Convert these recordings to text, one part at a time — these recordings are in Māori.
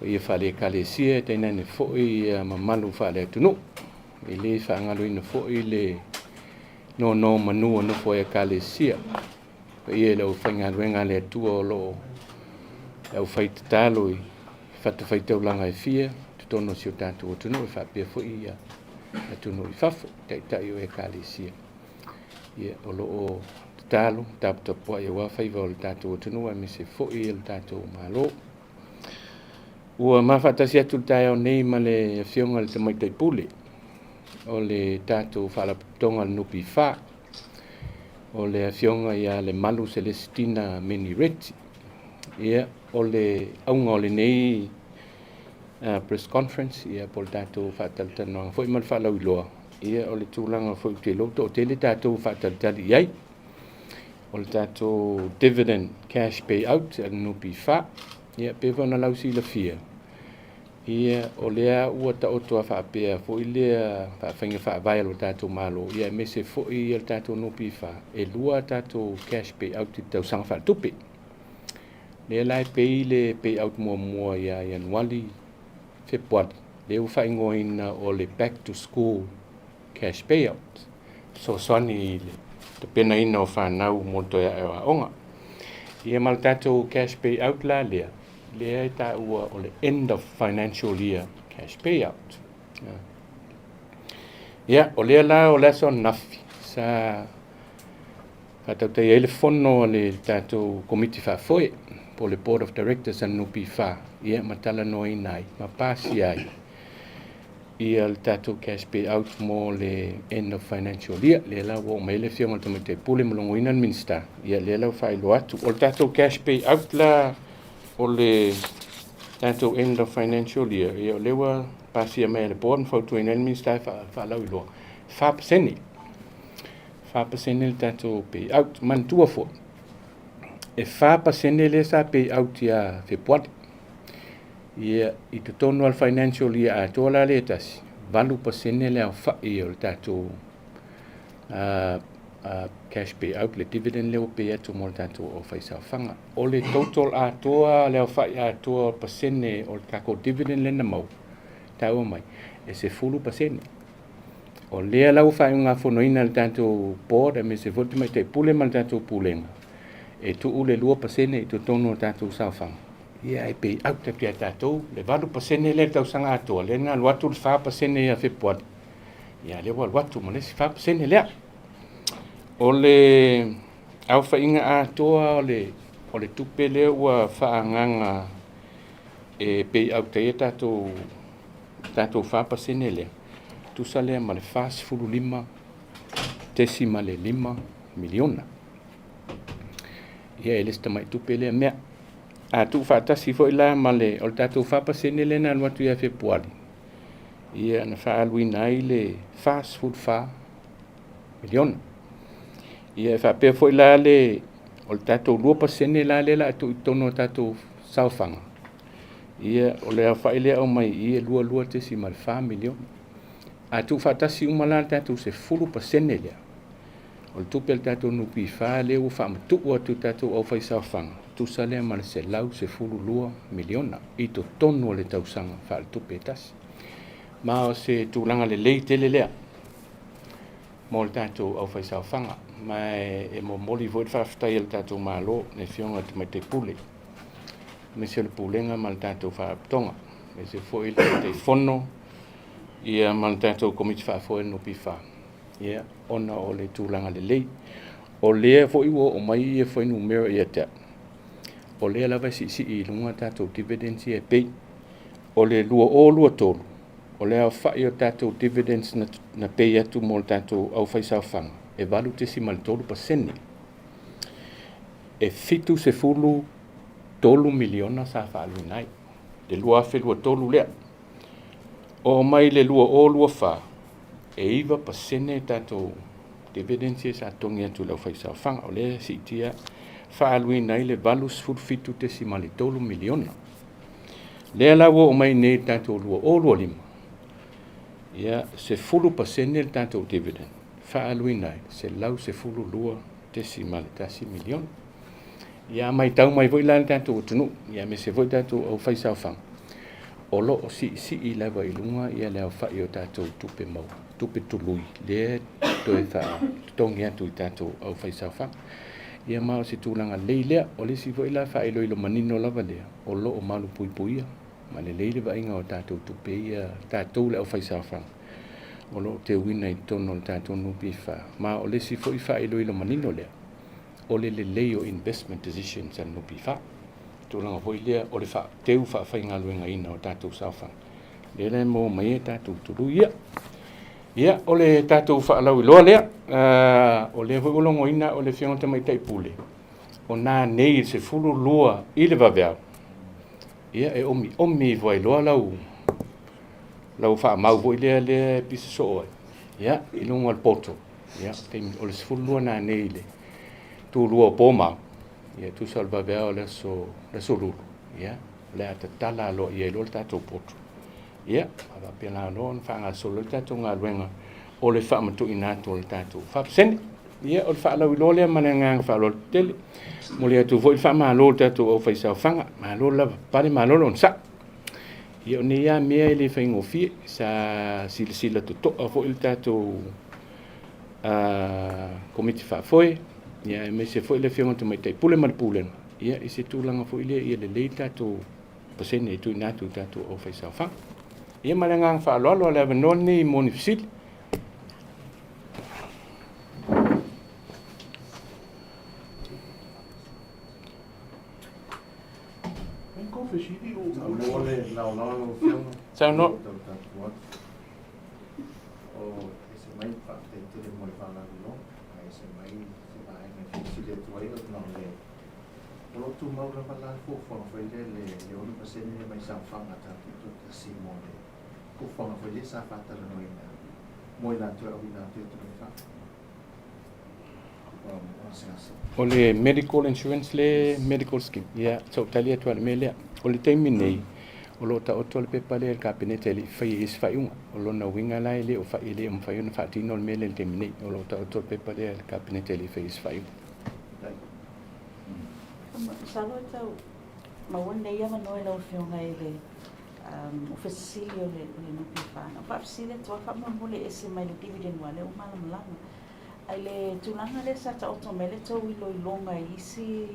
ia whale kalesia teina ne fo'i mamalu whale atunu. I le whaangalo ina fo'i le no manua no fo'i kalesia. Ia lau whaingaruenga le atua o lo lau whaitatalo i whaitau e fia, tutono si o tātou atunu e whapea fo'i atunu i whafo, tai o kalesia. Ia o lo o talo, taputapua ia wawhaiva o le tātou atunu, me se fo'i le tātou malo. Ua mawhatasi atu tae o nei ma le whionga le tamaitai pule. O le tātou whalaputonga le nupi wha. O le whionga ia le malu Celestina Menireti. Ia o le aunga o le nei press conference. Ia po le tātou whataltanoa. Fwoi mal whalau iloa. Ia o le tūlanga fwoi te loto. O te le tātou whataltali iai. O le tātou dividend cash payout le nupi wha. Ia pewa na lausi la fia. Ia o lea ua ta otoa whaapea fo i lea whaafenga whaavai alo tātou malo. Ia me se fo i al tātou nupi wha. E lua tātou cash payout i tau sanga whaatupe. Lea lai pei le payout mua ia Januari Februari. Lea u whaingoina o le back to school cash payout. So soani i le te pena ina o whanau moto ia e onga. Ia mal tātou cash payout la lea. Lea e tā ua o le end of financial year cash payout. Ia, o lea la o lea son nafi. Sa katau te ele fono le tātou komiti whafoe po le board of directors an nupi wha. Ia matala noi nai, ma pāsi ai. Ia le tātou cash payout mo le end of financial year. Lea la o meile whionga tamo te pule malongo inan minsta. Ia lea la whailo atu. O le tātou cash payout la o le tātou end of financial year. Ia o lewa pasia mea le board mfautu inan minsta whalau iloa. 5%. 5% le tātou payout. Mantua fo. E 5% le sa payout ia Februari. Ia i te tonu al financial year a tola le tasi. 8% le au whai o le tātou cash payout, le dividend leo pay atu mo le tātou o whaisau whanga. O le total a toa leo whai a toa pasene o le kako dividend le na mau. Tau mai. E se 10%. O lea lau whai ngā whonoina le tātou board, me se voti mai te pule ma le tātou pulenga. E tu ule 2% i te tonu o tātou sau whanga. Ia e pay out te pia tātou, le 8% le tau sanga atoa, le ngā luatu le 5% ia Februari. Ia le wa luatu mo le 5% lea. O le au whainga atoa o le tupe lea ua whaanganga e pay out te tātou 5% lea. Tusa lea ma le fast fulu 5, tesi ma le 5 miliona. Ia e lista mai tupe lea mea. A tu whaatasi fo ila ma le o le tātou 5% le na luatu ia Februari. Ia na whaaluina ai le fast food 5 miliona. Ia e whapea fo ila le o le tātou 2% la le la atu i tono tātou saufanga. Ia o le whaile au mai ia lua tesi ma le 5 miliona. A tu whaatasi umala le tātou se 10% lea. O le tupe le tātou nupi wha le u whaamatu atu tātou au whai saufanga. Tusa lea ma le se lau se 2 miliona. I to tonu o le tausanga wha le tupe tasi. Ma o se tūlanga le lei tele lea. Mo le tātou au whai saufanga. Ma e mo moli voit whaftai le tātou malo ne whionga te mai te pule. Me se le pulenga ma le tātou whaaptonga. Me se foi le te fono. Ia ma le tātou komiti whaafoe nupi wha. Ia ona o le tūlanga le lei. O lea foi o mai e foi numero ia te. O lea lava si i lunga tātou dividends ia pei. O le lua tolu. O lea whai o tātou dividends na pei atu mo le tātou au whaisau whanga. E walu tesi ma le 3%. E fitu se 3 miliona sa whaaluinai. Le lua afe lua tolu lea. O mai le lua wha. E iwa pasene tātou dividends ia sa tongi atu lau whaisau whanga. O lea si tia whaaluinai le valus fitu tesi ma le 3 miliona. Lea lawa o mai nei tātou lua lima. Ia se 10% le tātou dividend. Whaaluinai se lau se lua tesi ma le tasi miliona. Ia mai tau mai voi la le tātou tunu. Ia me se voi tātou au whaisau whanga. o loo si lava i lunga ia leo whai o tātou tupe mau, tupe tului, le toe wha tongi atu i tātou au whaisawha. Ia mao se tūlanga leilea, o le si foi la whai lo manino lava lea, o loo malu pui puia, ma le leile wa inga o tātou tupe ia tātou le au whaisawha. O loo te wina i tono le tātou nupi wha, ma o le si foi whai lo manino lea, o le leo investment decisions an nupi wha. Tūlanga hoi lea, o le wha teu wha whai ngā luenga ina o tātou sawhang. Le mō mai e tātou turu ia. Ia, o le tātou wha alau i loa lea, o le hoi ulongo ina o le whionga mai taipule. O nā nei se fulu lua i le waweau. Ia, e omi voi loa lau wha mau voi lea le pisa so oi. Ia, i lunga al poto. Ia, o le se fulu lua nā nei le. Tū lua pō mau. Ia tu salva vea le so lulu. Ia le ata tala lo ia lo tatou poto. Ia ava pela no fanga so lo tatou nga luenga o le fa matu ina to le tatou. Fa sen ia o fa lo le mananga fa lo tele. Mo le tu foi fa ma lo tatou o fa sa fanga ma lo la pare ma lo sa. Ia ni ia me le fa ngo fi sa silsila to fo il tatou komiti fa foi. Ia me se foi le fiona mai tai pule mal pulen. Ia i se tūlanga foi le ia le leita to pasene tu na tu tatu o fa sa fa. Ia malanga fa lo le venoni monifisil. Enko fishidi o le no fiona. Sa no. O ese mai fa te mo fa la no. Ese mai si le tuai o no le o tu mau la pala fo foi le o no pasene mai sa fa ata tu si mo le ko foi le sa fa ta no ina mo ina tu o ina tu fa o le medical insurance le medical scheme ia so talia tu al mele o le taimi nei o lo ta o tole pe pale el kabinete li fai is fai un o lo na winga lai le o fai le um fai un fati no mele el taimi nei o lo ta o tole pe pale el kabinete li fai is fai Salo tau mawana ia manoe lau whionga e le o whesili o le nupi whana. O whawsile tua whamamule e se mai le dividend wale o malamalanga. Ai le tūlanga le sa ta otomele tau i loi longa i isi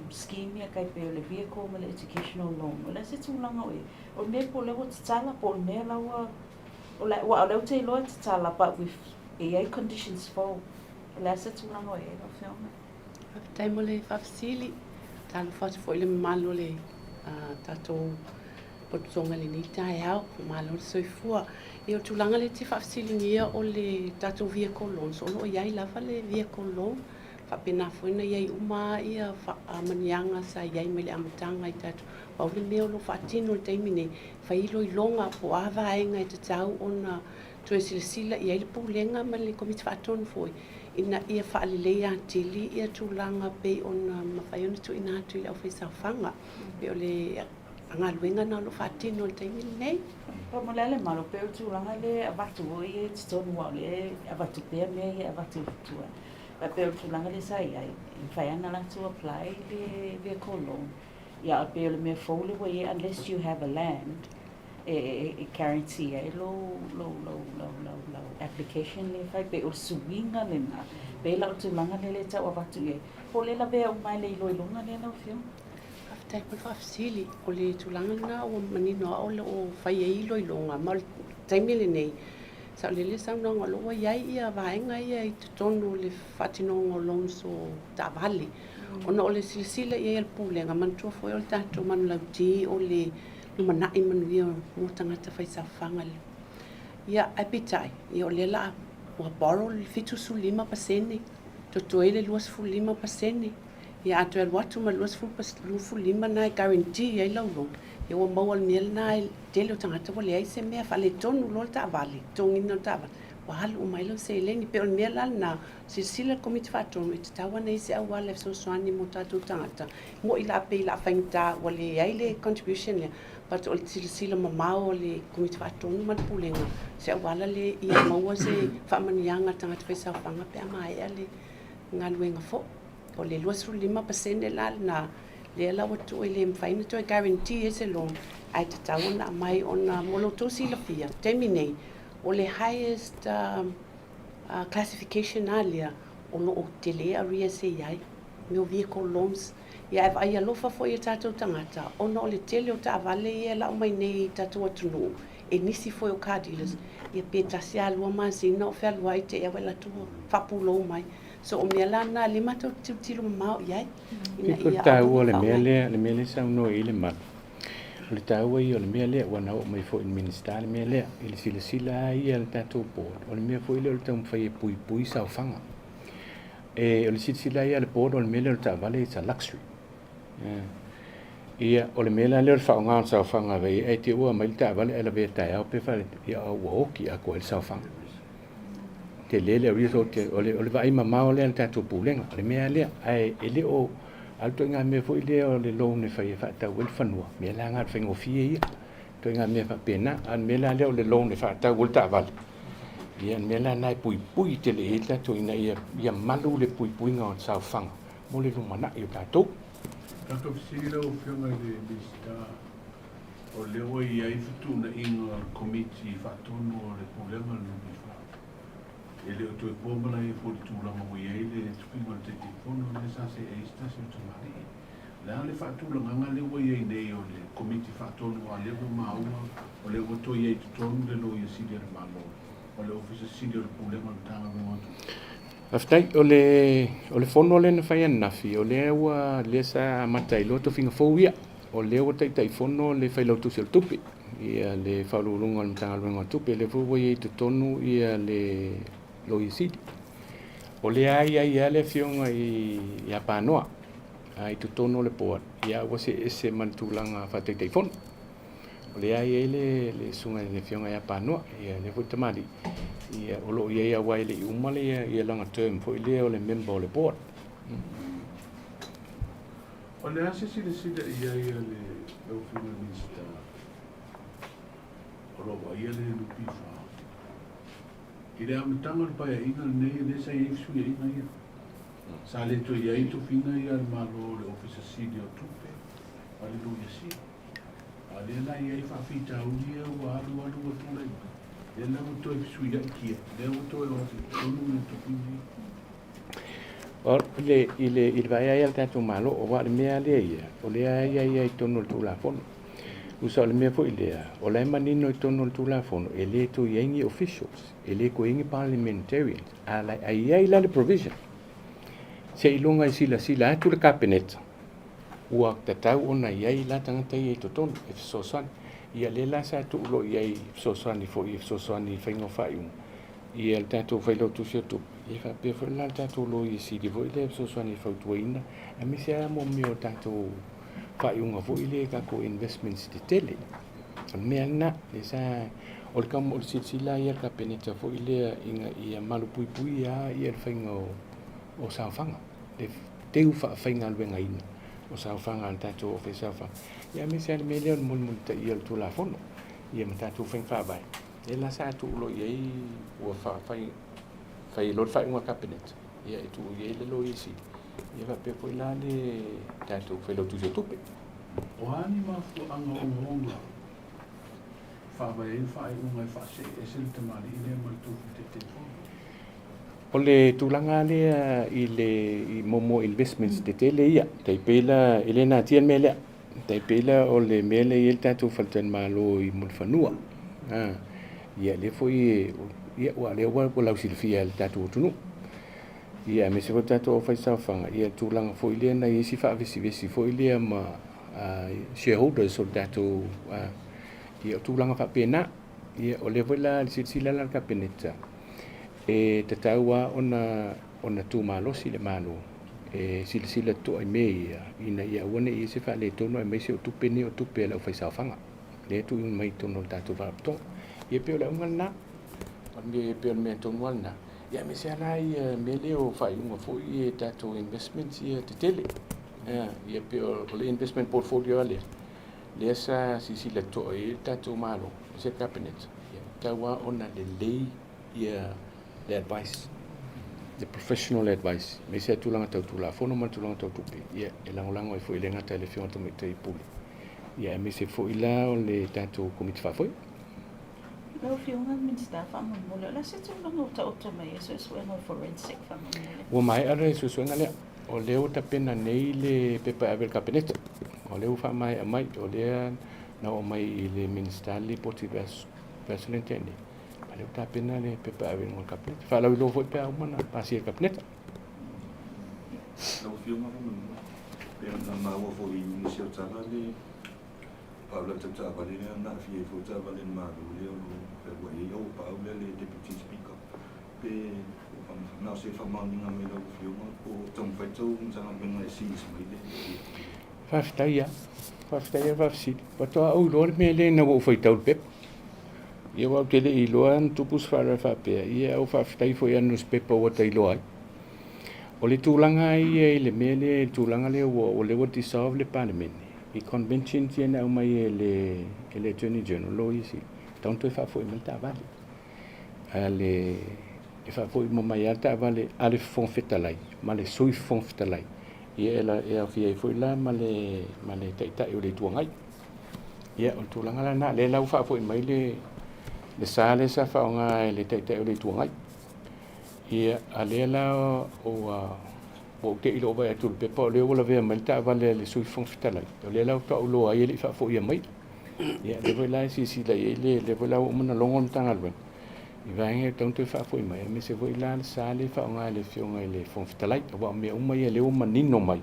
scheme ia kai pe o le vehicle ma le educational loan. O le se tūlanga o me po lewa titala po o me lawa o leu te iloa titala but with AI conditions for o le se tūlanga e lau whionga. Tai mo le whawsili, tālu whatu fo i le malo le tātou potonga le ni tai au, malo le soifua. E o tūlanga le te whawsili ngia o le tātou vehicle loan. So o iai lava le vehicle loan, whapena fuina iai uma ia manianga sa iai me le amatanga i tātou. Wau le meo lo whaatino le taimi nei, whailo i longa po awa ainga i te tau o na tue sila iai le pūlenga ma le komiti whaatonu foi. Ina ia whaalilei a tili ia tūlanga pe ona mawhaiona tu ina atu i au whaisawhanga. Pe o le angaluenga na lo whaatino le taimi nei. Pa mo lele malo pe o tūlanga le avatu o i e titonu wau le avatu pea mea i avatu tua. Pa pe o tūlanga le sai ai, i whaiana la to apply le vehicle loan. Ia pe o le mea fole wa i unless you have a land, e guarantee e lo application le fai pe o suinga le na pe la tūlanga le tau avatu e po le la vea o mai le iloilonga le na o whio Tai po whawsili o le tūlanga na o manino o le o whai e iloilonga ma le taimi le nei sa le saunanga loa iai ia vaenga ia i tutonu le whatinonga o lonso ta vale ona o le silisila ia el pulenga mantua foi o le tātou manu lauti o le manai manuia mo tangata whaisawhanga le. Ia apitai, ia o le la ua boro le fitu su 5%, totoe le 2.5%, ia atu el watu ma 2.5 na e guarantee ia i laulong. Ia ua maua le miel na e tele o tangata wale ai se mea whale tonu lo le ta'avale, tongina o ta'avale. Wa halu o mailo se eleni pe o le miel al na sila komiti whatonu e te tawana i se awa le sosoani mo tātou tangata. Mo i la pe i la whaingta wale ai le contribution lea. But o le sila mamao o le komiti whatonu ma le pulenga. Se awala le ia maua se whamanianga tangata whaisawhanga pe ama ea le ngaluenga fo. O le 2.5% la na le la watu le mfaina to guarantee ese loan ai te tauna mai ona molo to si la fia terminate o le highest classification alia ono o te le area se iai meu vehicle loans ia ai alofa foi e tatou tangata ono le tele o ta vale ia la mai nei tatou atunu e nisi foi o car dealers ia pe tasi alua masina o fea luai te ia wela tu fapulo mai so o mea lana lima tau tilo mau iai ina ia tau o le mea le sa no ile ma le tau i o le mea le wana o mai foi minister le mea le ile sila ia le tatou board o le mea foi le tau fai pui sa fanga e o le sila ia le board o le mea le ta vale it's a luxury ia o le mea le whaonga sa fanga vei e te ua mai ta vale ele ve tai au pe fa ia o oki a ko el sa fanga te lele o riso te o le vai mama o le tatou pulenga o le mea le ai ele o alto nga me foi le o le loan e fai fa ta wel fanua me la nga fengo fie ia to nga me fa pena an me la le o le loan e fa ta wel ta vale ia me la nai pui te le ita to ina ia malu le pui nga sa fanga mo le lumana i tatou tatou fisili o fionga le lista o le o ia i fitu na inga committee fatonu o le pulenga le bifa ele o toi pomala e fo tu la mo ia ile tupinga te telefono le sa se e sta se tu mari la le fatu la nganga le o ia nei o le committee fatonu o le ma o le o to ia tu tonu le lo ia si le malo o le office si le pulenga tanga mo aftai o le fono le na fai nafi o le ua le sa matai loto finga fouia o le o tai fono le fai loto sil tupi ia le faululunga le tanga lunga tupi le fu i te tonu ia le lo isidi o le ai le fionga i apanoa ai te tonu le poa ia wase ese mantulanga fatai tai fono o le ai le sunga le fionga i apanoa ia le fu tamari ia o lo ia wai le umale ia langa term fo ile o le member o le board o le ase si ia le o fina minister o lo wa ia le lupi fa ile am tanga pa ia nei le sa ia su ia ia sa le to ia to fina ia ma lo le officer senior tupe ale lo ia si ale na ia fa fita unia wa alu tu le ele não estou suia aqui ele não estou il vai ai al tatou malo o wa le mea le ia o le ai tonu tu la fono usa le mea fo ile o le manino i tonu tu la fono ele to yengi officials ele ko yengi parliamentarians ala ai la le provision se ilunga i sila tu le cabinet ua tatau ona ai la tangata i to tonu e so san ia le la sa tu lo ia so sani fo i so sani fengo fai ia el tatou fai lo tu se tu ia fa pe fo la tatou lo i si di vo ile so sani fo tu ina a mi se mo mio tatou fai unga fo ile ka ko investments de tele me na esa o kam o si la ia ka peneta fo ile inga ia malu pui ia fengo o sa fanga de teu fa fenga venga ina o sa fanga al tatou o sa fanga ia me se me le mul ta ia tu la fono ia mata tu feng fa bai e la sa tu lo ia o fa fai lo fa un cabinet ia tu ia le lo isi ia va pe foi la le ta tu fe lo tu se tupe o ani ma fu anga onga fa bai fa un fa se ese te mari ile mal tu te telefono o le tulanga le i momo investments de tele ia tai pela elena tien mele tai pela o le mele il tatu falten malo i mulfanua ia le foi ia wa le wa la silfia il tatu tunu ia me se tatu o faisa fanga ia tulanga foi le na i si fa visi foi le ma shareholders o tatu ia tulanga fa pena ia o le vola sila la capeneta e tataua ona tu malo si le malo e sila to ai me ina ia one i se fa le tono ai me se tu peni o tu pela o faisa fanga le tu mai tono tatu va to e pe la ngana me pe me tono na ia me se ala ia me le o fa un fo i tatu investments ia te tele ia pe o le investment portfolio le sa sila to i tatu malo se cabinet ia tawa ona le lei ia the advice the professional advice me se tulanga tau tula fono man tulanga tau tupe ia e langolango e fo i lenga tele fiona to me te puli ia me se fo i la o le tatou komiti fa foi Lau whiunga minsta whamamule. La se tūlanga o ta ota mai e suenga forensic whamamule. ua mai ara e suenga lea o leo ta pena nei le pepa avel kapeneta o leo fa mai mai o lea na o mai i le ministali poti presidente ni pa leo ta pena le pepa avel ngol kapeneta fa lau lo foi pe au mana pasi e kapeneta Lau whiunga pera na maua fo i Minisio Tala le Paula Tata Valina na fie fo Tata Valina Maru leo pe wai au Paula le deputy speaker pe na se fa maninga me lau whiunga o tong whaitau msanga menga e sis mai le Whawhitaia, whawhsidi. Patoa au loa me le na wau whaitau pep. Ia wau tele i loa an tupus whara whapea. Ia au whawhitai fo ia nus pepa o tai loa ai. O le tūlanga ia i le mea le tūlanga le o le wa dissolve le parliament. I convention tiena au mai e le attorney general lo isi. Taunto e whafo i malta avale. Ale e whafo i mamai alta avale ale fonfetalai. Ma le sui fonfetalai. Ia e fia foi la male taita o le tuangai ia o tulanga la na le lau fa foi mai le sale sa fa nga le taita o le tuangai ia ale la o te ilo vai tu pe po le ola ve mal ta vale le sui fon fitala o le lau ta o lo ai le fa foi mai ia le voi la si la le voi la o mona longon tanga le I vange tonto fa foi mai me se voi la sale fa nga le fionga le fon fitalai o me uma ia le uma nino mai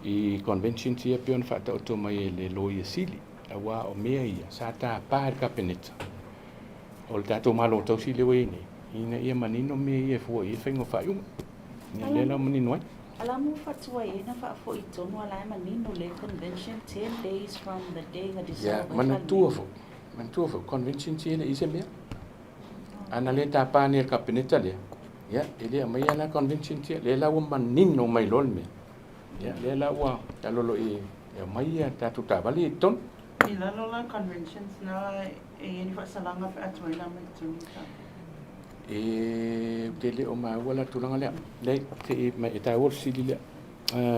I convention tia pion fa ta to mai le loia sili awa o me ia sa ta par kapeneta o ta to malo to si le wene ina ia manino me ia fo ia fengo fa uma ni le la manino ai Ala mo fatua e na fa fo ito no ala manino le convention 10 days from the day that is ya mantua fo convention tia le ise me ana le tapa ni kapeneta le ya ele mai ana convention tia le la uma nino mai lol me ya le la wa ta lolo e mai ya ta tu ta vali ton I lalo la conventions na e ni fa salanga fa atuela mai tu e tele o ma wala tulanga le te mai ta wor sili le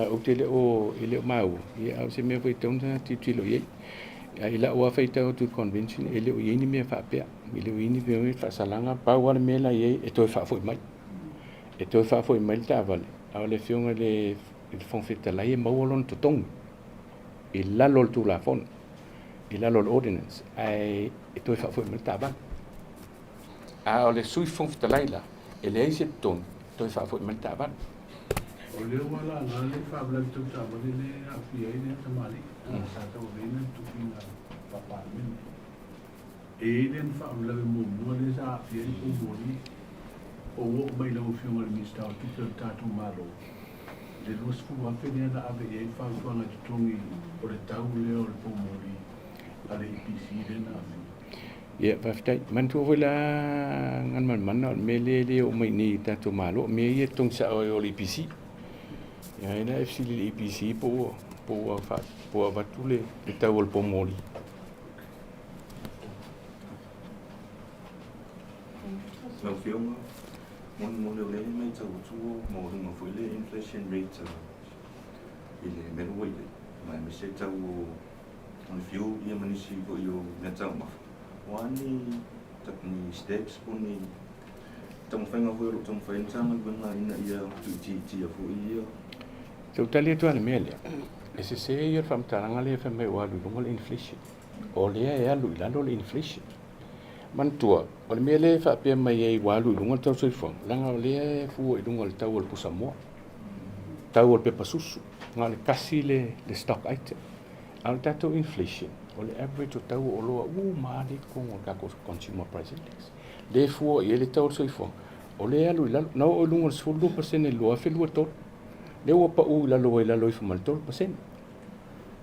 o tele o ele ma o ia au se me foi tonta titilo ye ya ila wa feita o tu convention ele o yini me fa pe ele o yini me fa salanga pa war me la ye e to fa foi mai e to fa foi mai ta vale au le fionga le il fon feta la ye mawolon to tong ila lol tu la fon ila lol ordinance ai e to fa foi mai ta vale a o le sui fon feta la ele ai se ton to fa foi mai ta vale O leo wala nga le whabla tu tama le a fia i ne tamali. Sa tau vena tu pina papa mene. E le whabla le mua le sa a fia i umori. O wok mai lau whiunga le mista o tuta tatu malo. Le luas fu a whenea na ave e whautuanga tutongi o le tau leo le umori. A le IPC le na ave. Ya, whaftai. Mantua wala ngan man me le o mai ni tatu malo. Me ia tong sa o IPC. Ya ina FC le IPC po batule le tawol po moli. Lau whiunga mo le mai tau tuo mo runga fui le inflation rate I le mero wai le mai me se tau o fiu ia manisi ko i o mea tau mafu wani ni steps po ni tamo whainga fui ro tamo whaintanga wanga ina ia tu a fui ia Tau tali tu ale mele. Ese se ia famtaranga le fa me wa lu ngol inflation. O le ia lu la lo inflation. Mantua, o le mele fa pe mai ai wa lu ngol tau soifon. Langa o le fu i ngol tau o pusamo. Tau o pe pasusu. Ngale kasi le stock item. Al tato inflation. O le average o tau o loa ma le ko ka consumer price index. Le fu i le tau soifon. O le lu la no o ngol 2% lo a felu to. Le o pa u la lo i fumal 12%.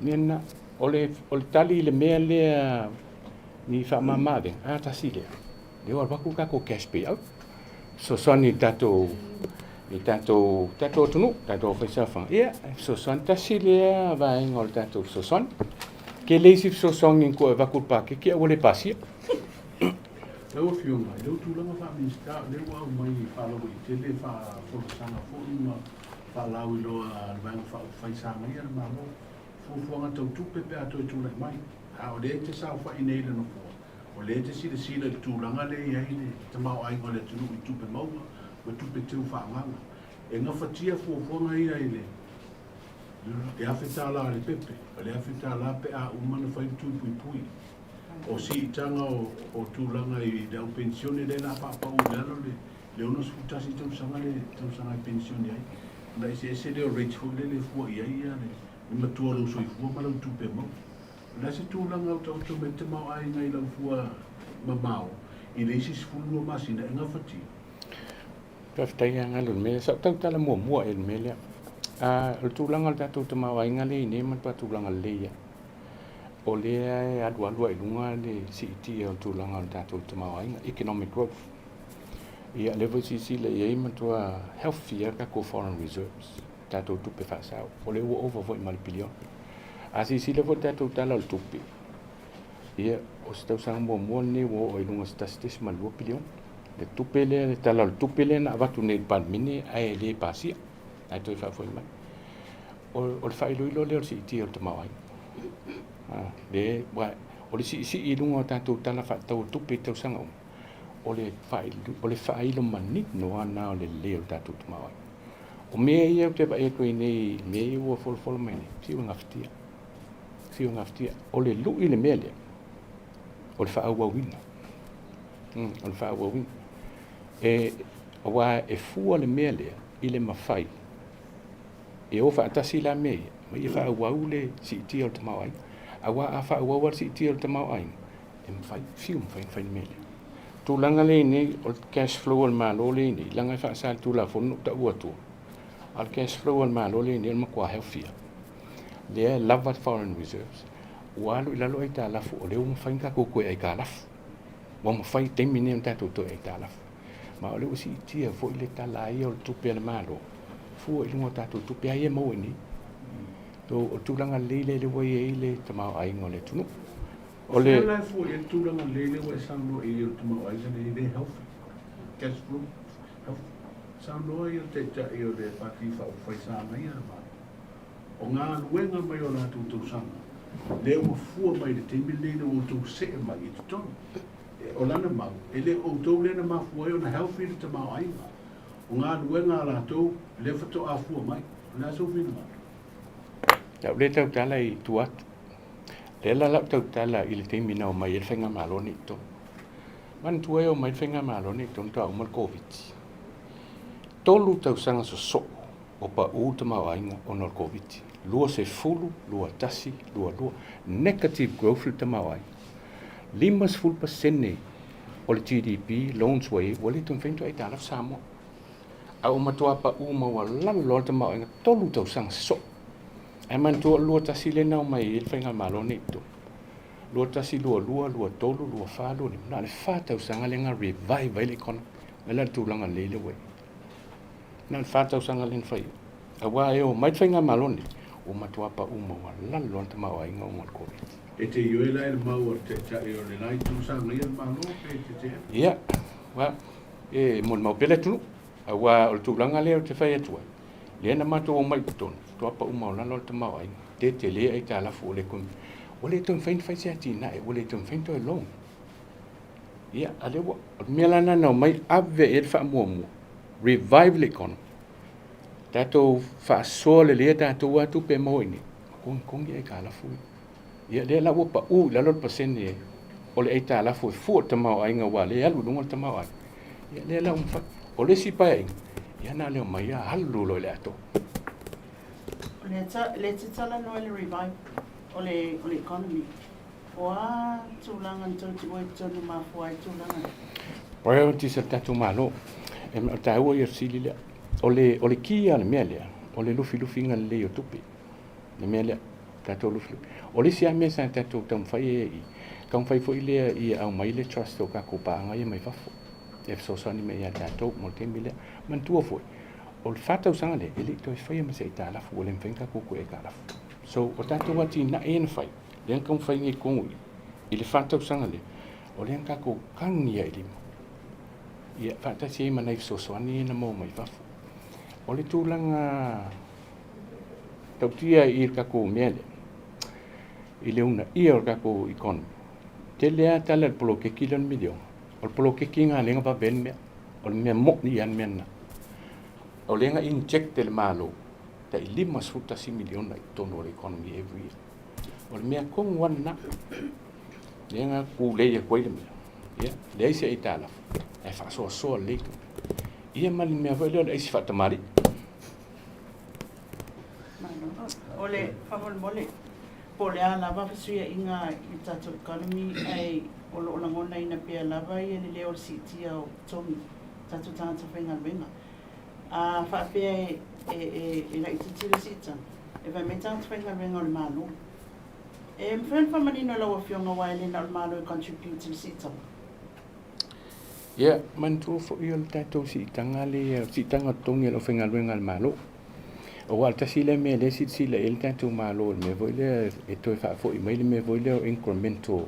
Nena ole tali le mea le ni fa mamade a tasile. Le o baku ka ko cash pay out. So soni tato tunu tato fa safa. Ia so son tasile va ngol tato so son. Ke le si so son in ko baku pa ke ole pasia. Leo fiunga, leo tūlanga wha minsta, leo au mai whalawa I te le wha whakasanga whonga whalau I loa rwanga whaisanga I ana malo. Fuanga tau tupe pe ato I tūlai mai. A o le te sao wha inei le no fua. O le te sila sila I tūlanga le iai le te mau ainga le tunu I tupe maunga, ma tupe teu whaanganga. E ngā whatia fuanga ia I le. E awhita la le pepe, le awhita la pe a umana whai tūpui pui. O si tanga o tūlanga I dau pensione le la papa o lalo le ono sfutasi tau sanga I pensione ai. Nai se ese le o Rachel le fua ia ia le. Ima tua lau soi fua ma lau tupe mau. Nai se tūlanga o tau me te mau ai ngai lau fua mamao. I le isi sfulua masina e ngā whati. Paftai ngalu me sa tau tala mua el melia. O tūlanga tātou te mau ai ngale I man pa tūlanga leia. O lea adua I lunga le CET o tūlanga o tātou te mau ai economic growth. Ia level CC le iei matua healthier ka ko foreign reserves. Tātou tupe whaasau. O le ua over 40 bilion. A CC le fo tātou tala o tupe. Ia o se tau sanga mua ne o ilunga statistics ma 2 bilion. Le tupe le tala o tupe le na watu ne palmine ai le pasia. Ai toi wha foi mai. O le whailoilo le o CET o te mau ai. Le o le si ilunga o tātou tala whatau tupe tau sanga o le whailo mani no ana o le leo tātou te mau ai. O mea ia o te pa e koe nei mea ia ua wholwhola mai nei. Siwa ngaftia. O le lui le mea lea. O le whaau wawina. O le whaau wawina. O wa e fua le mea lea I le mawhai. E o whaatasi la mea ia. Ma ia whaau wau le si iti o te mau ai. A wa a whaau wau si iti o te mau ai. E mwhai, fiu mwhai mea lea. Tūlanga le nei o cash flow al malo le nei. Langa I whaasal tūla whono ta ua tua. Al cash flow al malo le nei makua healthia. Lea lava foreign reserves. Walu ilalo ai tā lafu o leo mwhai ka kukue ai ka lafu. Wa mwhai temine on tātou to ai tā lafu. Ma o leo si itia fo ile tā lai o tupe al malo. Fua ilunga tātou tupe ai e mau ni. O tūlanga leile le wai e le te mau ai ngole tunu. O le lai fu e tūlanga leile wai sanglo I o te mau ai zane I le healthy. Cash flow. Sanglo I o te ta I o le pati whao whaisa mai a ma. O ngā luenga mai o nā tūtou sanga. Le ua fua mai le temi leile o tau se mai I te tonu. O lana mau. E le o tau lena ma fua I o na healthy le te mau ai ma. O ngā luenga la tau le whato a fua mai. O nā sofina mai. Tau le tau tala I tuatu. Le la tau tala I le teimi nao mai e whenga maloni to. Man tuai o mai whenga maloni to nta umar COVID. Tolu tau sanga so o pa uta mau ainga o nor COVID. Lua se fulu, lua tasi, lua. Negative growth le te mau ai. 5% o le GDP loans way wale tun whentu ai tālaf Samoa. A o matua pa maua lalo le te mau ainga tolu tau sanga so. Ai man tua lua tasi le nao mai e whenga maloni to. Lua tasi lua tolu, lua wha lua ni. Nā le wha tau sanga le ngā revive le kona. Mela tūlanga lele wei. Nā le wha tau sanga le nwhai. A wā e o mai whenga maloni. O matua pa maua lalo te mau ainga o mal COVID. E te ioela e mau te tae o le lai tūsanga ia malo pe te. Ia. Wā. E mon mau pele tunu. A wā o le tūlanga leo te whai atua. Le na matua o mai putonu. Tua pa umau lalo te mau ai. Te le ai tā lafu o le kumi. O le tun whain whai sea tina e. O le tun whain toi long. Ia, a le wa. O mea lana nau mai ave e wha mua. Revive le kono. Tātou wha soa le lea tātou atu pe mau ini. Kongi ai ka lafu. Ia le la wapa lalo pa sene e. O le ai tā lafu e fuo te mau ai ngā wā. Le alu lunga te mau ai. Ia le la umwha. O le si pai ai. Ia nā leo mai a halu lo le ato. Le tala no le revive o le economy. Wa tūlanga tōti wai tōnu ma fuai tūlanga. Priorities a tātou malo. E ma tā ua I sili lea. O le kia le mea lea. O le lufi inga le leo tupi. Le mea lea. Tātou lufi. O le sia mea sa tātou tau mwhai e I. Kau mwhai fo I lea I au mai le trust o kako paanga I mai whafo. E fsosani me ia tātou mo temi lea. Man tua foi. O le whatau sanga le, ele toi whaia ma se I tā lafu, o le mwhenka kuku e ka lafu. So, o tātou wati na e na whai, le ankau whai nge kongu I le whatau sanga le, o le kako kangia i lima. Ia whaatasi e manai sosoani na mo mai fafu. O le tūlanga tautia i kako mele. I le una ia o kako economy. Te lea tala le polo ke kilan milion. O le polo ke kinga lenga pa ben mea. O le mea mok ni an mena. O lenga inject le malo. Ta i 5 milion na i tono le economy every year. O le mea kong wana. Lenga ku leia koe le mea. Ia, le se i tala. E whaasoa leitu. Ia mali mea whaeleo le eisi whatamari. Ole, whamole, po le a lava whasuia inga i tātou economy ai o lo ngona ina pia lava i le leo sitia o tongi tātou tātou whainga wenga. A whaapea e na itutira sita. E vai me tātou whainga wenga o le malo. E mwhen whamanino lawa whionga waile na o le malo e contribute to sita. Ia, mantu fo i o le tātou si tanga le si tanga tongi lo whainga wenga le malo. O wal tasile me le sile el tātou malo me voile e toi whaafo I mai le me voile o incremental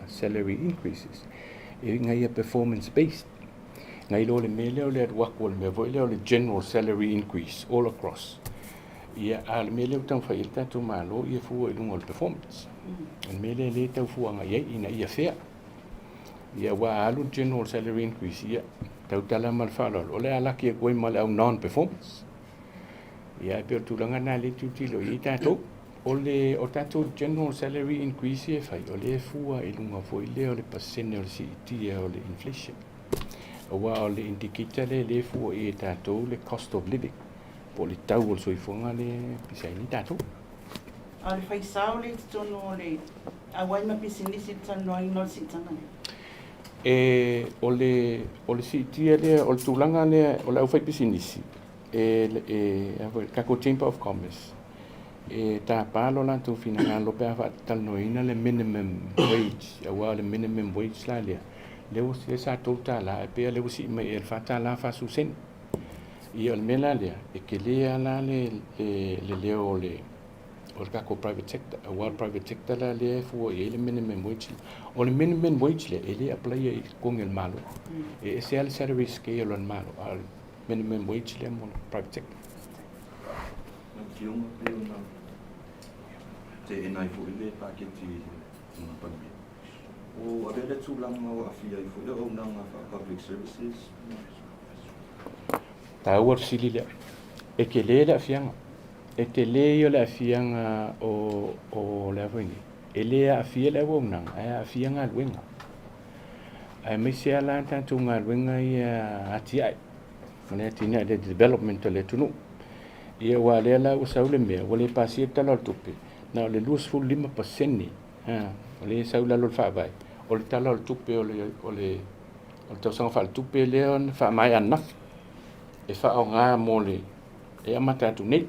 salary increases. E ngai performance based. Ngai lo le mele o le wako le me voile o le general salary increase all across. Ia al mele o tau whail tātou malo ia fua I lungo le performance. El mele le tau fua ngai ina ia fea. Ia wa alu general salary increase ia tau tala mal whalol. O le alaki e koe mal au non-performance. Ia pe tulanga na le tutilo I tātou. O tātou general salary increase e whai. O le fua I lunga foi le o le pasene o le CET o le inflation. O wa o le indicator le fua I tātou le cost of living. Po le tau o soifonga le pisai ni tātou. A le whaisao le titono o le awai ma pisinisi tanoa I no sitanga le. O le CET le o le tulanga le o le au whai pisinisi. Kako Chamber of Commerce. Ta palo la tu finanga lo pe fa tal noina le minimum wage, wa le minimum wage la le. Le o se sa tota la pe le o si me el fata la fa su sen. I el mela le e ke le ala le o kako private sector, wa private sector la le fu le minimum wage. O le minimum wage le ele apply con el malo. E se al salary scale on malo. Minimum wage le mo private sector. Fiunga pe ona te enai fo ile paketi na pandemia. O avele tūlanga o awhia I fo o nanga public services. Ta ua sili le. E ke le la fianga. E te le yo la fianga o la wini. E le a fia le o nanga. E a fianga luenga. Ai me se ala tātou ngā luenga I ati ai. Mane tina le development le tunu. Ia wa le la o saule mea, o le pasi e tala o tupe. Na o le 2.5%. O le saula lo wha vai. O le tala o tupe o le tausanga wha tupe le on wha mai anaf. E wha o ngā mo le. E amata atu nei.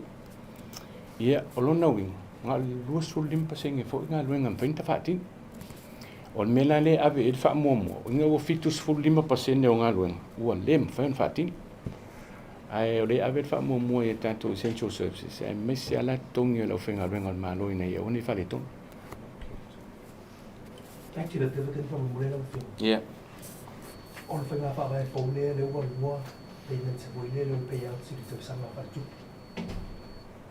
Ia o lona wing. Ngā 2.5% e fo ngā luenga mwhainta whaatin. O le mela le ave e wha momo. Inga o 5.5% o ngā luenga. Ua le mwhain whaatin. Ai o le ave fa mo mo e tātou essential services. Ai mesi ala tongi o lau whenga renga o malo ina ia. Oni whale tonu. Actually, the dividend from the Moreno film. Yeah. O le whenga whawa e whaule le ua lua. Payment se whaile le payout si te sanga whatu.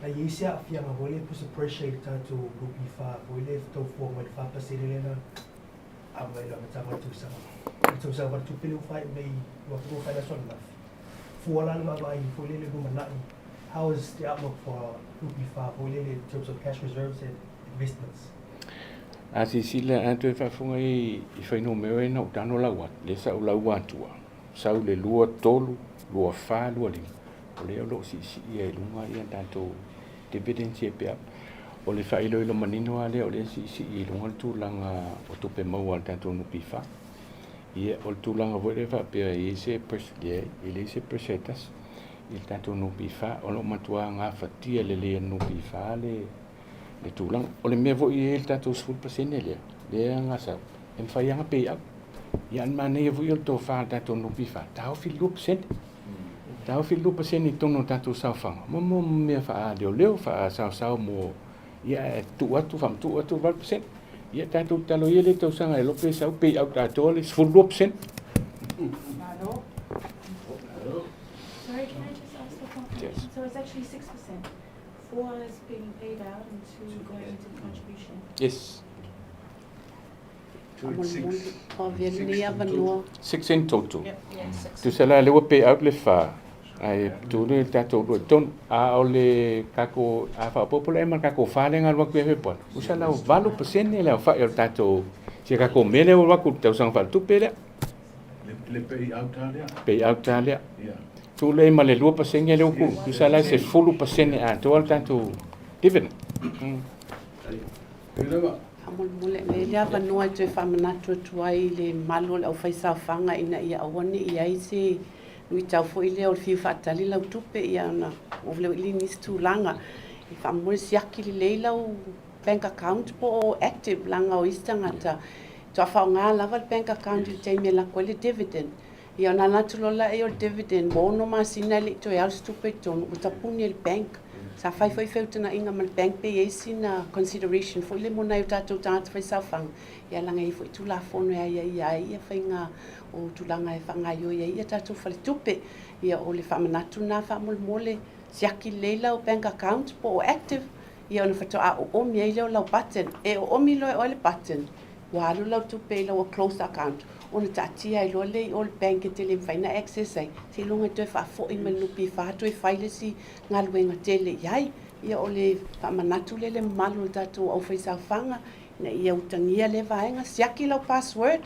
Na iesia a fianga whaile push the pressure I tātou rupi wha. Whaile tau fua mai wha pasere lena. A mai la matama tu sanga. Tu sanga watu pili ufai mei. Watu ufai la sona. How is the outlook for Rupifa in terms of cash reserves and investments? Asi sila atu e whafunga I whaino meo e nau tano laua. Le sau laua atua. Sau le lua tolu, lua wha, lua lima. O le alo si e lunga I tātou dividends e pia. O le whailo ilo manino ale o le si e lunga le tūlanga o tupe mau al tātou Rupifa. Ia o tūlanga voe wha pia I se presetas I tātou nupi wha o lo matua ngā whatia le lea nupi wha le tūlanga. O le mea voe I tātou 10% lea. Lea ngā sau. E mwhai anga pei au. Ia an mane voe o tō wha tātou nupi wha. Tāo fi 2%. Tāo fi 2% I tono tātou sau whanga. Mo mea wha a leo wha a sau mo. Ia tu atu 1%. Ia tātou talo ia le tausanga e lope sau pay out tātou le 10%. Nalo. Sorry, can I just ask a confirmation? Yes. So it's actually 6%. 4 is being paid out and 2 going into the contribution. Yes. O vele ni avanua. 6 in total. Yeah, six. Tu sala le pay out le fa. Ai tu le tātou do ton a o le kako a fa popola e man kako fa le ngal waku e pe pon. Usala o 20% le fa e tātou. Se kako mele o waku tausanga fa tu pele. Le pay out alea. Pay out tale. Ia. Tu le ma le 2% le ku. Tu sala se 10% a tu al tātou dividend. Pera Amol mole le le avanua te whamanatu tuai le malo le au whaisa whanga ina ia awane ia i se nui tau fo i leo le fiu whaatali lau tupe ia na o leo ili nisi tūlanga. I whamole siaki le leilau bank account po o active langa o istangata. Tua whao ngā lava le bank account i teime la koe le dividend. Ia na natu lola e o le dividend. Mono ma sina le ito e au stupe tonu. Utapuni le bank. Sa fai foi feutana inga mal bank pe e sina consideration foi le mona eu tātou tātou fai sawhang. Ia langa i foi tula fono ia fai ngā o tulanga e whanga ia tātou fale tupe. Ia o le whamanatu nā whamol mole siaki leila o bank account po o active. Ia ona whatoa o omi e leo lau button. E o omi loe o le button. Walu lau tupe lau o closed account. Ona tatia i loa lei o le bank e tele mwhaina access ai. Te longa tue whaafo i manupi whaatu e whailesi ngā luenga tele iai. Ia o le whamanatu le malu tātou au whaisa whanga. Na ia utangia le vaenga. Siaki lau password.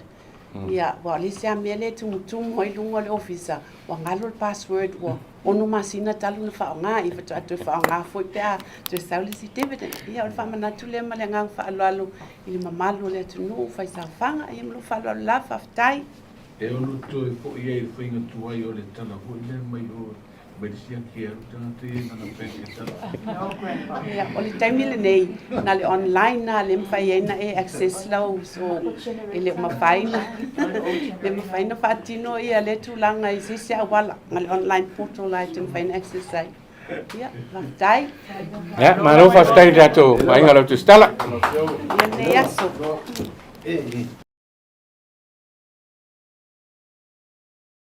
Ia, wa le sea mea le tumutumu hoi lunga le officer. Wa ngalo le password wa ono masina talu na whao ngā. I whatu atu e whao ngā fwoi pēa. Tue saulesi dividend. Ia o le whamanatu le ma le ngā whaaloalo. I le mamalu le atu no whaisa whanga. Ia mlo whaaloalo la whaftai. E ono to e po ia i whainga tuai o le tala po i le mai o Medisia ki aru tana te nana pēke tala. No, Grandpa. Ia, o le taimi le nei. Na le online na le mwhaiena e access lau. So, e le mawhaina. Le mawhaina whaatino ia le tūlanga i sisi awala. Na le online portal lai te mawhaina access ai. Ia, whaftai. Ya, maro fa stai tātou. Mai ngalo tu stala. Ia ne aso.